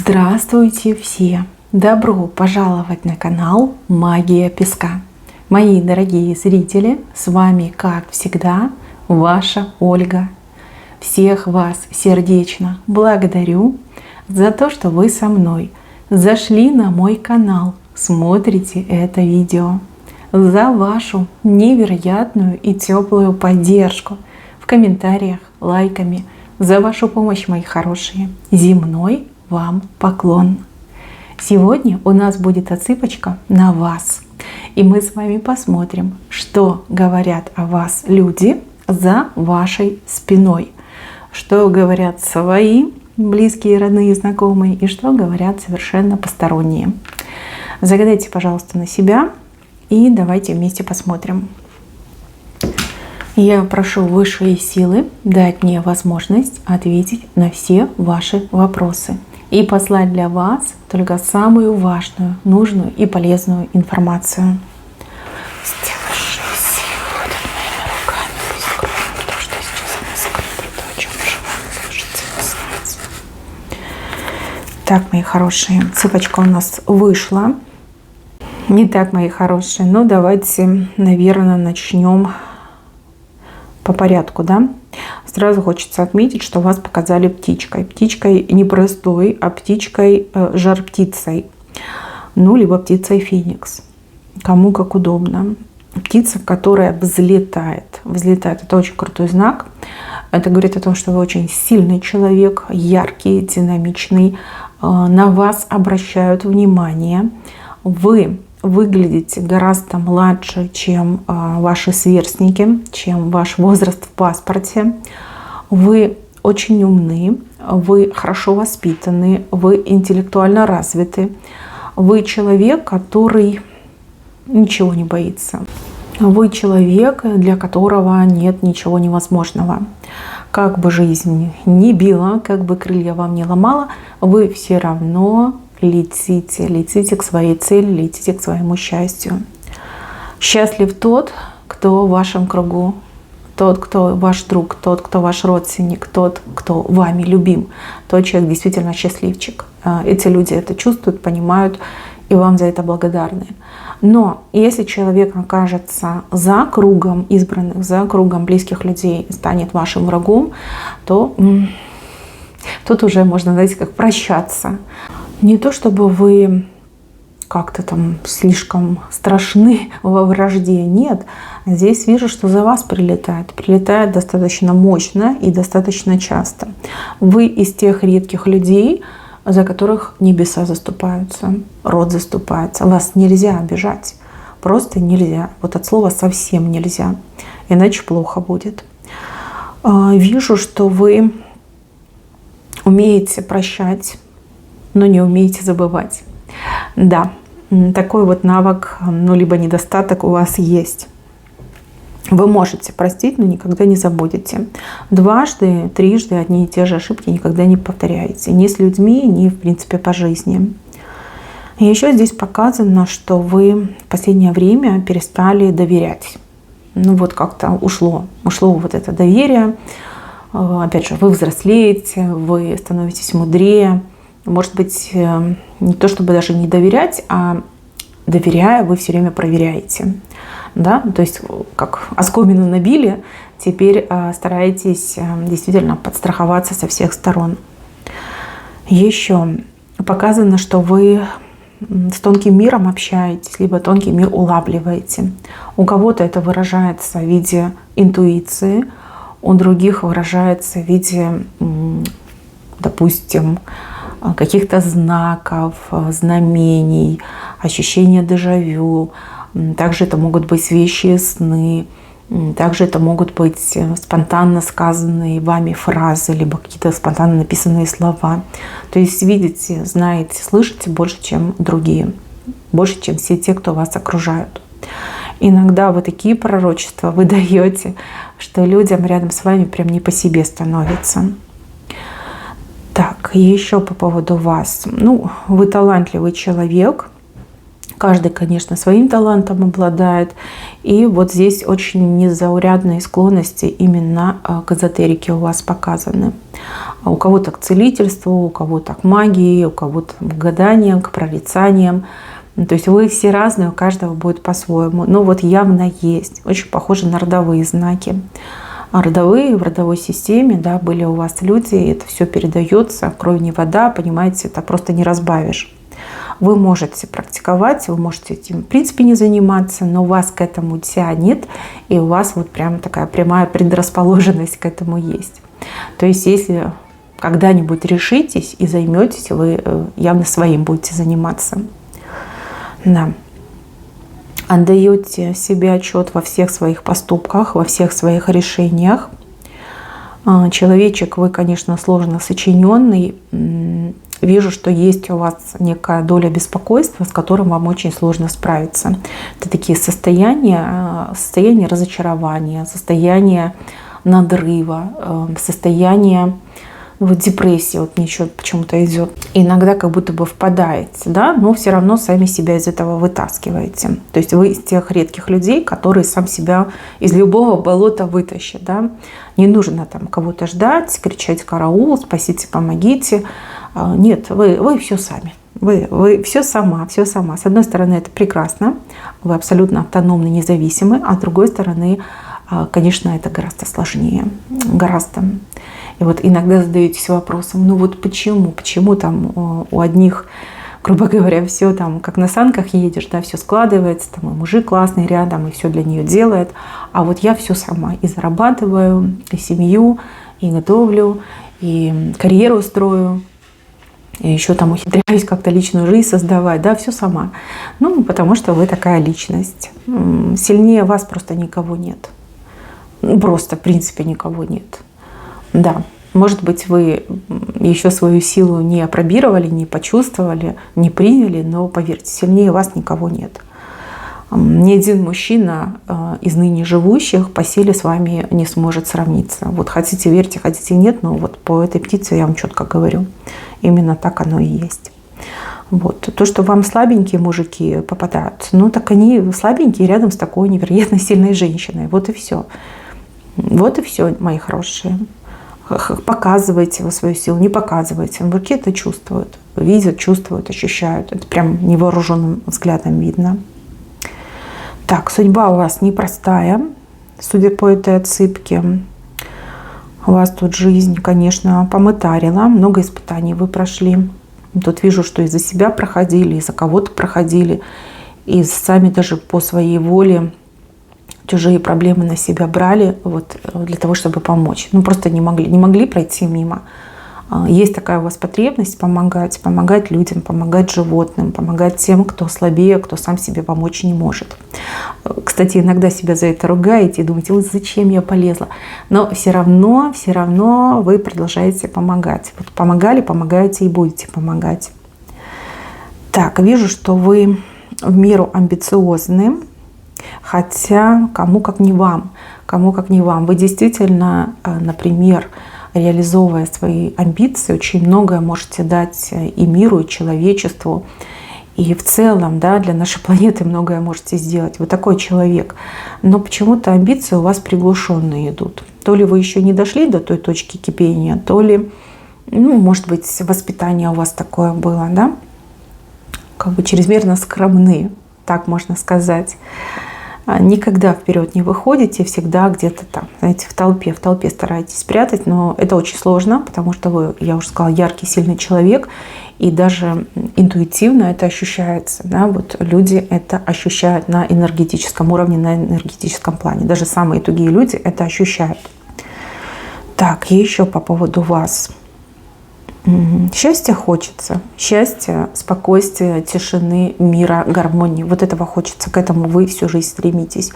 Здравствуйте все! Добро пожаловать на канал Магия Песка. Мои дорогие зрители, с вами, как всегда, ваша Ольга. Всех вас сердечно благодарю за то, что вы со мной зашли на мой канал, смотрите это видео, за вашу невероятную и теплую поддержку в комментариях, лайками, за вашу помощь, мои хорошие. Земной вам поклон. Сегодня у нас будет отсыпочка на вас. И мы с вами посмотрим, что говорят о вас люди за вашей спиной. Что говорят свои близкие, родные, знакомые и что говорят совершенно посторонние. Загадайте, пожалуйста, на себя и давайте вместе посмотрим. Я прошу высшие силы дать мне возможность ответить на все ваши вопросы и послать для вас только самую важную, нужную и полезную информацию. Сделавшие силы ходят моими руками, пусть скроют то, что сейчас она скрыто, то, о чем желаю слышать и знать. Так, мои хорошие, цепочка у нас вышла. Не так, мои хорошие, но давайте, наверное, начнем по порядку, да? Сразу хочется отметить, что вас показали птичкой. Птичкой не простой, а птичкой жар-птицей. Ну, либо птицей феникс. Кому как удобно. Птица, которая взлетает. Взлетает. Это очень крутой знак. Это говорит о том, что вы очень сильный человек, яркий, динамичный. На вас обращают внимание. Вы выглядите гораздо младше, чем ваши сверстники, чем ваш возраст в паспорте. Вы очень умны, вы хорошо воспитаны, вы интеллектуально развиты. Вы человек, который ничего не боится. Вы человек, для которого нет ничего невозможного. Как бы жизнь ни била, как бы крылья вам не ломала, вы все равно летите к своей цели, летите к своему счастью. Счастлив тот, кто в вашем кругу, тот, кто ваш друг, тот, кто ваш родственник, тот, кто вами любим. Тот человек действительно счастливчик. Эти люди это чувствуют, понимают и вам за это благодарны. Но если человек окажется за кругом избранных, за кругом близких людей, станет вашим врагом, то тут уже можно, знаете, как прощаться. Не то чтобы вы как-то там слишком страшны во вражде, нет. Здесь вижу, что за вас прилетает. Прилетает достаточно мощно и достаточно часто. Вы из тех редких людей, за которых небеса заступаются, род заступается. Вас нельзя обижать. Просто нельзя. Вот от слова совсем нельзя. Иначе плохо будет. Вижу, что вы умеете прощать, но не умеете забывать. Да, такой вот навык, ну, либо недостаток у вас есть. Вы можете простить, но никогда не забудете. Дважды, трижды одни и те же ошибки никогда не повторяете. Ни с людьми, ни, в принципе, по жизни. И еще здесь показано, что вы в последнее время перестали доверять. Ну, вот как-то ушло вот это доверие. Опять же, вы взрослеете, вы становитесь мудрее. Может быть, не то чтобы даже не доверять, а доверяя, вы все время проверяете. Да? То есть, как оскомину набили, теперь стараетесь действительно подстраховаться со всех сторон. Еще показано, что вы с тонким миром общаетесь, либо тонкий мир улавливаете. У кого-то это выражается в виде интуиции, у других выражается в виде, допустим, каких-то знаков, знамений, ощущения дежавю. Также это могут быть вещи, сны. Также это могут быть спонтанно сказанные вами фразы, либо какие-то спонтанно написанные слова. То есть видите, знаете, слышите больше, чем другие. Больше, чем все те, кто вас окружают. Иногда вы такие пророчества выдаете, что людям рядом с вами прям не по себе становится. Так, еще по поводу вас. Ну, вы талантливый человек, Каждый, конечно, своим талантом обладает. И вот здесь очень незаурядные склонности именно к эзотерике у вас показаны. У кого-то к целительству, у кого-то к магии, у кого-то к гаданиям, к прорицаниям. То есть вы все разные, у каждого будет по-своему. Но вот явно есть. Очень похоже на родовые знаки. А родовые, в родовой системе, да, были у вас люди, и это все передается, кровь не вода, понимаете, это просто не разбавишь. Вы можете практиковать, вы можете этим в принципе не заниматься, но вас к этому тянет, и у вас вот прям такая прямая предрасположенность к этому есть. То есть если когда-нибудь решитесь и займетесь, вы явно своим будете заниматься. Да. Отдаете себе отчет во всех своих поступках, во всех своих решениях. Человечек вы, конечно, сложно сочиненный. Вижу, что есть у вас некая доля беспокойства, с которым вам очень сложно справиться. Это такие состояния разочарования, состояния надрыва, состояние вот депрессии, вот мне еще почему-то идет. Иногда как будто бы впадаете, да, но все равно сами себя из этого вытаскиваете. То есть вы из тех редких людей, которые сам себя из любого болота вытащат, да. Не нужно там кого-то ждать, кричать караул, спасите, помогите. Нет, вы все сами. Вы все сама, все сама. С одной стороны, это прекрасно, вы абсолютно автономны, независимы, а с другой стороны, конечно, это гораздо сложнее, гораздо. И вот иногда задаетесь вопросом, ну вот почему там у одних, грубо говоря, все там как на санках едешь, да, все складывается, там и мужик классный рядом, и все для нее делает, а вот я все сама и зарабатываю, и семью, и готовлю, и карьеру строю, и еще там ухитряюсь как-то личную жизнь создавать, да, все сама. Ну, потому что вы такая личность. Сильнее вас просто никого нет. Просто, в принципе, никого нет. Да, может быть, вы еще свою силу не опробировали, не почувствовали, не приняли, но поверьте, сильнее вас никого нет. Ни один мужчина из ныне живущих по силе с вами не сможет сравниться. Вот хотите верьте, хотите нет, но вот по этой птице я вам четко говорю. Именно так оно и есть. Вот. То, что вам слабенькие мужики попадаются, ну так они слабенькие рядом с такой невероятно сильной женщиной. Вот и все. Вот и все, мои хорошие. Показывайте вы свою силу, не показывайте. Мужики это чувствуют, видят, чувствуют, ощущают. Это прям невооруженным взглядом видно. Так, судьба у вас непростая, судя по этой отсыпке. У вас тут жизнь, конечно, помытарила, много испытаний вы прошли. Тут вижу, что из-за себя проходили, из-за кого-то проходили, и сами даже по своей воле чужие проблемы на себя брали вот, для того, чтобы помочь. Ну, просто не могли пройти мимо. Есть такая у вас потребность помогать людям, помогать животным, помогать тем, кто слабее, кто сам себе помочь не может. Кстати, иногда себя за это ругаете и думаете, вот зачем я полезла. Но все равно вы продолжаете помогать. Вот помогали, помогаете и будете помогать. Так, вижу, что вы в меру амбициозны. Хотя кому как не вам. Вы действительно, например, реализовывая свои амбиции, очень многое можете дать и миру, и человечеству. И в целом, да, для нашей планеты многое можете сделать. Вы такой человек. Но почему-то амбиции у вас приглушенные идут. То ли вы еще не дошли до той точки кипения, то ли, ну, может быть, воспитание у вас такое было, да? Как бы чрезмерно скромны, так можно сказать. Никогда вперед не выходите, всегда где-то там, знаете, в толпе стараетесь спрятать, но это очень сложно, потому что вы, я уже сказала, яркий, сильный человек, и даже интуитивно это ощущается, да, вот люди это ощущают на энергетическом уровне, на энергетическом плане, даже самые тугие люди это ощущают. Так, и еще по поводу вас. Счастья хочется. Счастья, спокойствия, тишины, мира, гармонии. Вот этого хочется. К этому вы всю жизнь стремитесь.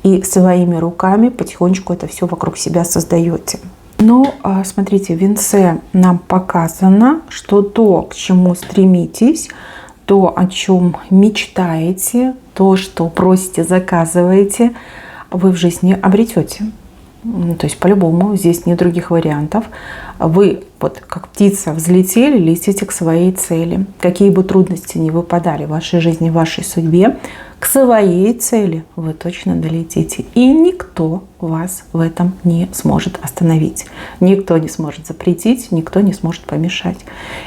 И своими руками потихонечку это все вокруг себя создаете. Но смотрите, в венце нам показано, что то, к чему стремитесь, то, о чем мечтаете, то, что просите, заказываете, вы в жизни обретете. То есть по-любому здесь нет других вариантов. Вы вот как птица взлетели, летите к своей цели. Какие бы трудности ни выпадали в вашей жизни, в вашей судьбе, к своей цели вы точно долетите. И никто вас в этом не сможет остановить. Никто не сможет запретить, никто не сможет помешать.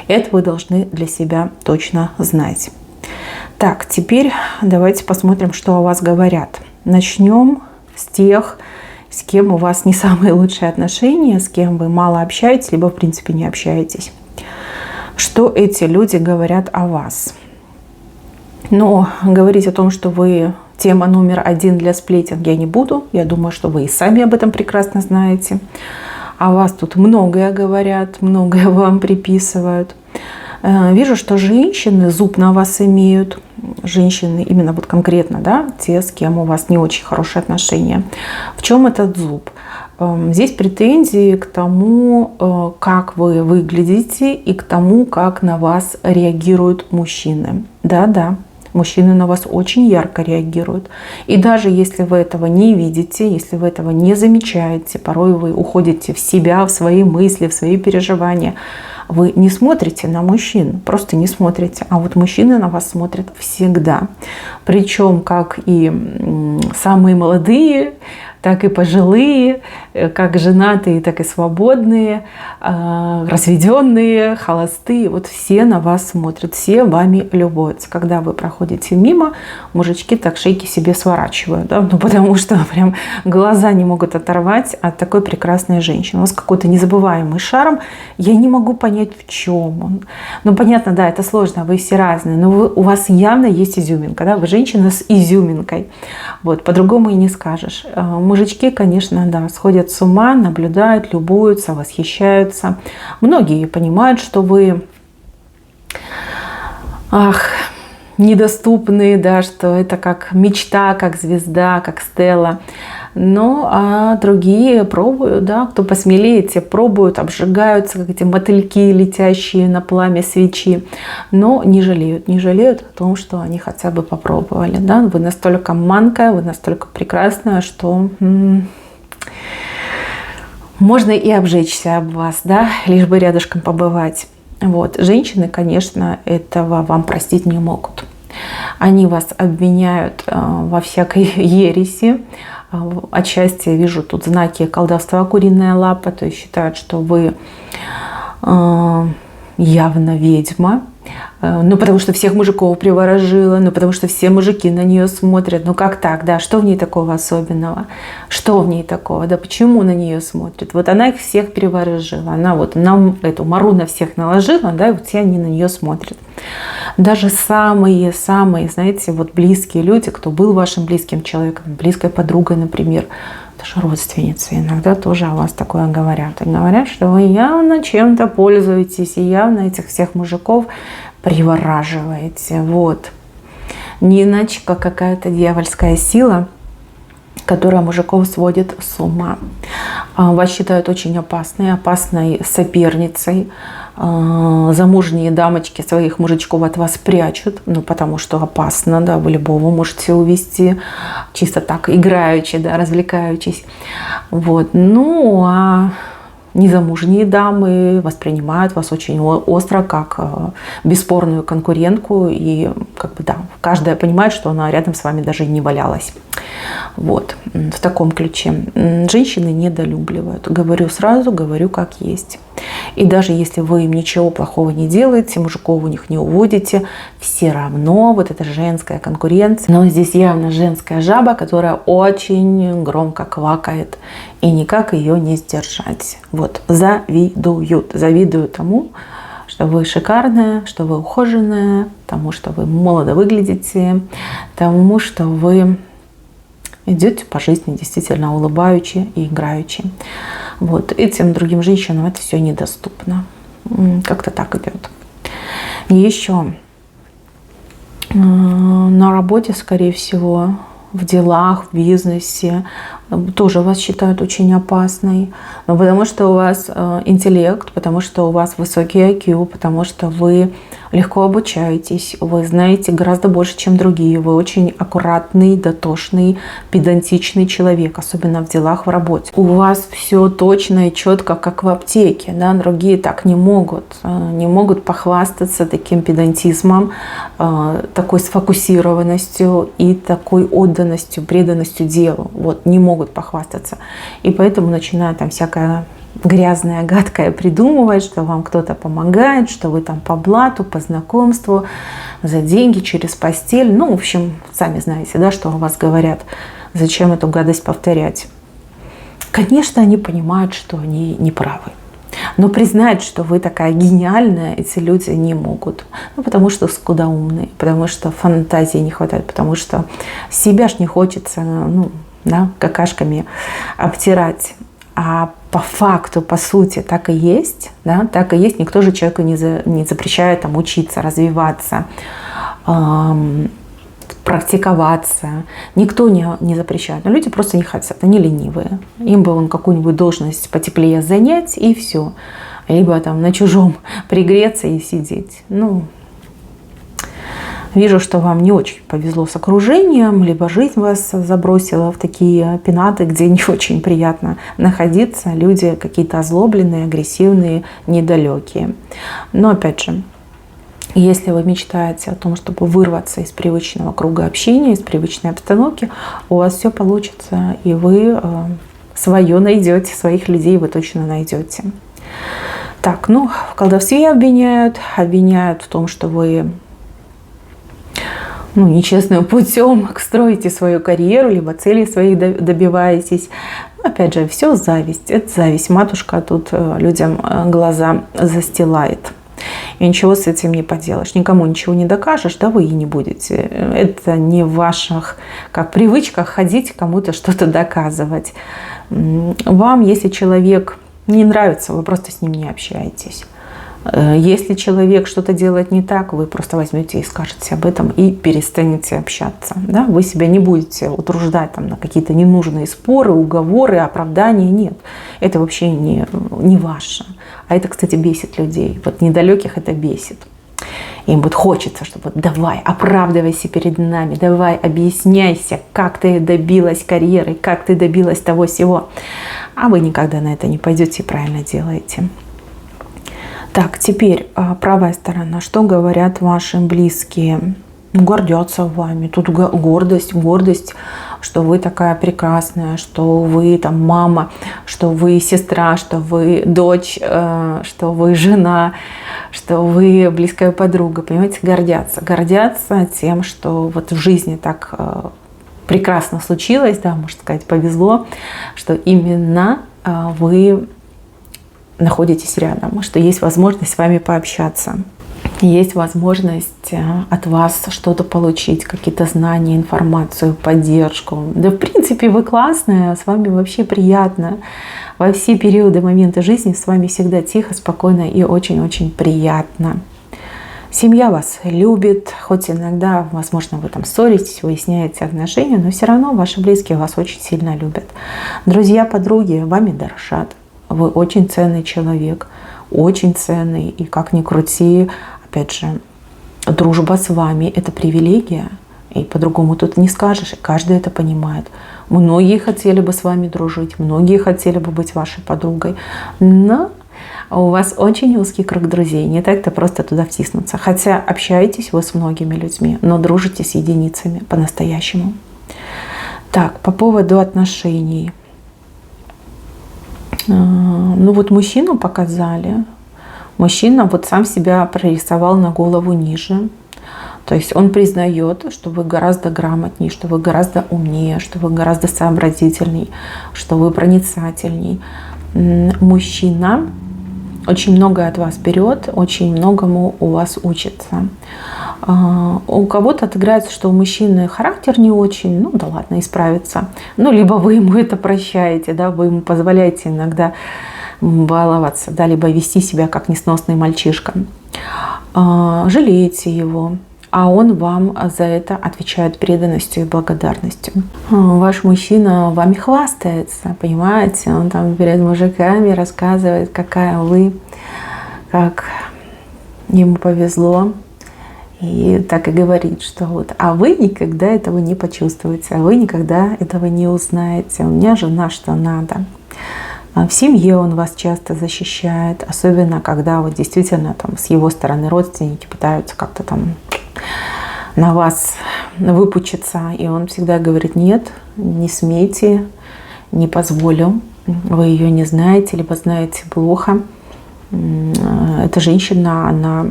Это вы должны для себя точно знать. Так, теперь давайте посмотрим, что о вас говорят. Начнем с тех, с кем у вас не самые лучшие отношения, с кем вы мало общаетесь, либо в принципе не общаетесь. Что эти люди говорят о вас? Но говорить о том, что вы тема номер один для сплетен, я не буду. Я думаю, что вы и сами об этом прекрасно знаете. О вас тут многое говорят, многое вам приписывают. Вижу, что женщины зуб на вас имеют. Женщины именно вот конкретно, да, те, с кем у вас не очень хорошие отношения. В чем этот зуб? Здесь претензии к тому, как вы выглядите, и к тому, как на вас реагируют мужчины. Да-да, мужчины на вас очень ярко реагируют. И даже если вы этого не видите, если вы этого не замечаете, порой вы уходите в себя, в свои мысли, в свои переживания, вы не смотрите на мужчин, просто не смотрите. А вот мужчины на вас смотрят всегда. Причем как и самые молодые, так и пожилые, как женатые, так и свободные, разведенные, холостые. Вот все на вас смотрят, все вами любуются. Когда вы проходите мимо, мужички так шейки себе сворачивают, да? Ну, потому что прям глаза не могут оторвать от такой прекрасной женщины. У вас какой-то незабываемый шарм. Я не могу понять, в чем он. Ну, понятно, да, это сложно, вы все разные, но у вас явно есть изюминка, да? Вы женщина с изюминкой. Вот, по-другому и не скажешь. Мужички, конечно, да, сходят с ума, наблюдают, любуются, восхищаются. Многие понимают, что вы недоступны, да, что это как мечта, как звезда, как стелла. Ну, а другие пробуют, да, кто посмелее, те пробуют, обжигаются, как эти мотыльки, летящие на пламя свечи, но не жалеют о том, что они хотя бы попробовали, да. Вы настолько манкая, вы настолько прекрасная, что можно и обжечься об вас, да, лишь бы рядышком побывать. Вот. Женщины, конечно, этого вам простить не могут. Они вас обвиняют во всякой ереси. Отчасти вижу тут знаки колдовства, куриная лапа, то есть считают, что вы явно ведьма. Ну, потому что всех мужиков приворожила, ну, потому что все мужики на нее смотрят. Ну, как так, да? Что в ней такого особенного? Что в ней такого? Да почему на нее смотрят? Вот она их всех приворожила. Она вот нам эту мару на всех наложила, да, и вот все они на нее смотрят. Даже самые, знаете, вот близкие люди, кто был вашим близким человеком, близкой подругой, например, даже родственницы иногда тоже о вас такое говорят. И говорят, что вы явно чем-то пользуетесь, и явно этих всех мужиков привораживаете. Вот. Не иначе, как какая-то дьявольская сила, которая мужиков сводит с ума. Вас считают очень опасной соперницей. Замужние дамочки своих мужичков от вас прячут, ну, потому что опасно, да, вы любого можете увести, чисто так, играючи, да, развлекаючись. Вот. Ну, а незамужние дамы воспринимают вас очень остро, как бесспорную конкурентку, и как бы, да, каждая понимает, что она рядом с вами даже и не валялась. Вот, в таком ключе. Женщины недолюбливают. Говорю сразу, говорю как есть. И даже если вы им ничего плохого не делаете, мужиков у них не уводите, все равно вот эта женская конкуренция. Но здесь явно женская жаба, которая очень громко квакает. И никак ее не сдержать. Вот, завидуют. Завидуют тому, что вы шикарная, что вы ухоженная, тому, что вы молодо выглядите, тому, что вы идете по жизни действительно улыбаючи и играючи. Вот. Этим другим женщинам это все недоступно. Как-то так идет. И еще на работе, скорее всего, в делах, в бизнесе тоже вас считают очень опасной, но потому что у вас интеллект, потому что у вас высокий IQ, потому что вы легко обучаетесь, вы знаете гораздо больше, чем другие, вы очень аккуратный, дотошный, педантичный человек, особенно в делах, в работе. У вас все точно и четко, как в аптеке, да? Другие так не могут похвастаться таким педантизмом, такой сфокусированностью и такой отданностью, преданностью делу. Вот, не могут похвастаться. И поэтому начинают там всякое грязное, гадкое придумывать, что вам кто-то помогает, что вы там по блату, по знакомству, за деньги, через постель. Ну, в общем, сами знаете, да, что о вас говорят. Зачем эту гадость повторять? Конечно, они понимают, что они не правы. Но признать, что вы такая гениальная, эти люди не могут. Ну, потому что скудоумные, потому что фантазии не хватает, потому что себя ж не хочется, ну, да, какашками обтирать. А по факту, по сути, так и есть. Да? Так и есть. Никто же человеку не запрещает там, учиться, развиваться, практиковаться. Никто не запрещает. Но люди просто не хотят. Они ленивые. Им бы он какую-нибудь должность потеплее занять, и все. Либо там на чужом пригреться и сидеть. Ну, вижу, что вам не очень повезло с окружением, либо жизнь вас забросила в такие пенаты, где не очень приятно находиться. Люди какие-то озлобленные, агрессивные, недалекие. Но опять же, если вы мечтаете о том, чтобы вырваться из привычного круга общения, из привычной обстановки, у вас все получится, и вы свое найдете, своих людей вы точно найдете. Так, ну, в колдовстве обвиняют в том, что вы нечестным путем строите свою карьеру, либо цели своих добиваетесь. Опять же, все зависть. Это зависть. Матушка тут людям глаза застилает. И ничего с этим не поделаешь. Никому ничего не докажешь, да вы и не будете. Это не в ваших как привычках ходить кому-то что-то доказывать. Вам, если человек не нравится, вы просто с ним не общаетесь. Если человек что-то делает не так, вы просто возьмете и скажете об этом и перестанете общаться. Да? Вы себя не будете утруждать там, на какие-то ненужные споры, уговоры, оправдания. Нет, это вообще не ваше. А это, кстати, бесит людей. Вот недалеких это бесит. Им вот хочется, чтобы давай, оправдывайся перед нами, давай, объясняйся, как ты добилась карьеры, как ты добилась того-сего. А вы никогда на это не пойдете и правильно делаете. Так, теперь правая сторона. Что говорят ваши близкие? Гордятся вами. Тут гордость, что вы такая прекрасная, что вы там мама, что вы сестра, что вы дочь, что вы жена, что вы близкая подруга. Понимаете, гордятся. Гордятся тем, что вот в жизни так прекрасно случилось, да, можно сказать, повезло, что именно вы находитесь рядом, что есть возможность с вами пообщаться, есть возможность от вас что-то получить, какие-то знания, информацию, поддержку. Да, в принципе, вы классная, с вами вообще приятно. Во все периоды, моменты жизни с вами всегда тихо, спокойно и очень-очень приятно. Семья вас любит, хоть иногда, возможно, вы там ссоритесь, выясняете отношения, но все равно ваши близкие вас очень сильно любят. Друзья, подруги вами дорожат. Вы очень ценный человек, очень ценный. И как ни крути, опять же, дружба с вами – это привилегия. И по-другому тут не скажешь, и каждый это понимает. Многие хотели бы с вами дружить, многие хотели бы быть вашей подругой. Но у вас очень узкий круг друзей, не так-то просто туда втиснуться. Хотя общаетесь вы с многими людьми, но дружите с единицами по-настоящему. Так, по поводу отношений. Ну вот мужчину показали. Мужчина вот сам себя прорисовал на голову ниже. То есть он признает, что вы гораздо грамотнее, что вы гораздо умнее, что вы гораздо сообразительней, что вы проницательней. Мужчина очень многое от вас берет, очень многому у вас учится. У кого-то отыграется, что у мужчины характер не очень, ну да ладно, исправится. Ну, либо вы ему это прощаете, да, вы ему позволяете иногда баловаться, да, либо вести себя как несносный мальчишка. Жалеете его. а он вам за это отвечает преданностью и благодарностью. Ваш мужчина вами хвастается, понимаете? Он там перед мужиками рассказывает, какая вы, как ему повезло. И так и говорит, что вот, а вы никогда этого не почувствуете, а вы никогда этого не узнаете. У меня жена, что надо. В семье он вас часто защищает, особенно когда вот действительно там с его стороны родственники пытаются как-то там на вас выпучиться. И он всегда говорит: нет, не смейте, не позволю, вы ее не знаете, либо знаете плохо. Эта женщина, она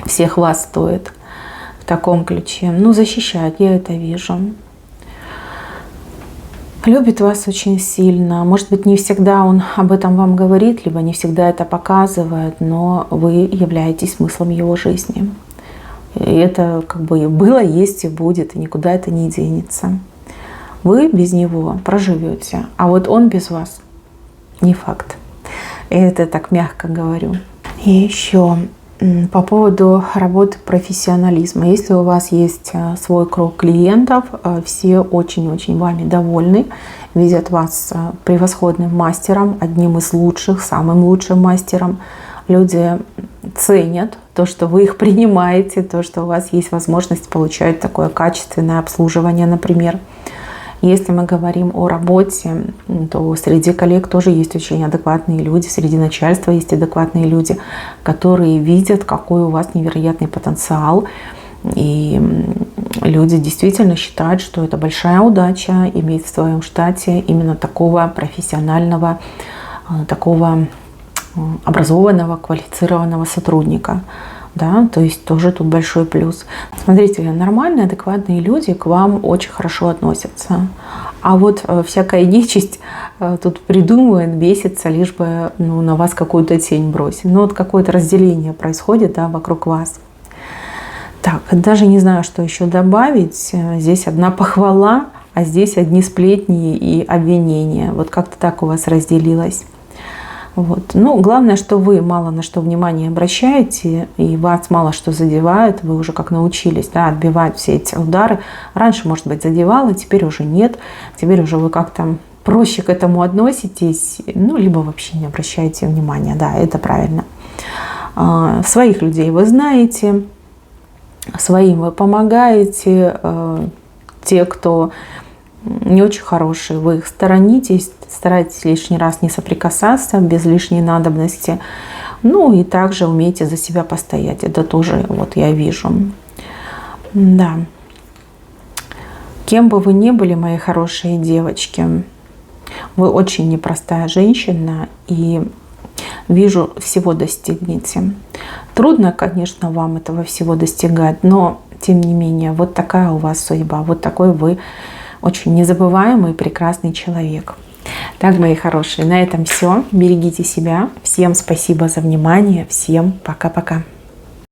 всех вас стоит в таком ключе. Ну, защищает, я это вижу. Любит вас очень сильно. Может быть, не всегда он об этом вам говорит, либо не всегда это показывает, но вы являетесь смыслом его жизни. И это как бы было, есть и будет, и никуда это не денется. Вы без него проживете, а вот он без вас не факт. И это так мягко говорю. И еще по поводу работы профессионализма. Если у вас есть свой круг клиентов, все очень-очень вами довольны, видят вас превосходным мастером, одним из лучших, самым лучшим мастером. Люди ценят то, что вы их принимаете, то, что у вас есть возможность получать такое качественное обслуживание, например. Если мы говорим о работе, то среди коллег тоже есть очень адекватные люди, среди начальства есть адекватные люди, которые видят, какой у вас невероятный потенциал. И люди действительно считают, что это большая удача иметь в своем штате именно такого профессионального, такого образованного, квалифицированного сотрудника. Да, то есть тоже тут большой плюс. Смотрите, нормальные, адекватные люди к вам очень хорошо относятся. А вот всякая нечисть тут придумывает, бесится, лишь бы на вас какую-то тень бросить. Но вот какое-то разделение происходит, да, вокруг вас. Так, даже не знаю, что еще добавить. Здесь одна похвала, а здесь одни сплетни и обвинения. Вот как-то так у вас разделилось. Вот. Ну, главное, что вы мало на что внимание обращаете, и вас мало что задевает, вы уже как научились, да, отбивать все эти удары. Раньше, может быть, задевало, теперь уже нет, теперь уже вы как-то проще к этому относитесь, ну, либо вообще не обращаете внимания, да, это правильно. Своих людей вы знаете, своим вы помогаете, те, кто не очень хорошие, вы их сторонитесь, старайтесь лишний раз не соприкасаться без лишней надобности. Ну и также умейте за себя постоять. Это тоже вот я вижу. Да. Кем бы вы ни были, мои хорошие девочки, вы очень непростая женщина и вижу, всего достигнете. Трудно, конечно, вам этого всего достигать, но тем не менее, вот такая у вас судьба, вот такой вы очень незабываемый, прекрасный человек. Так, мои хорошие, на этом все. Берегите себя. Всем спасибо за внимание. Всем пока-пока.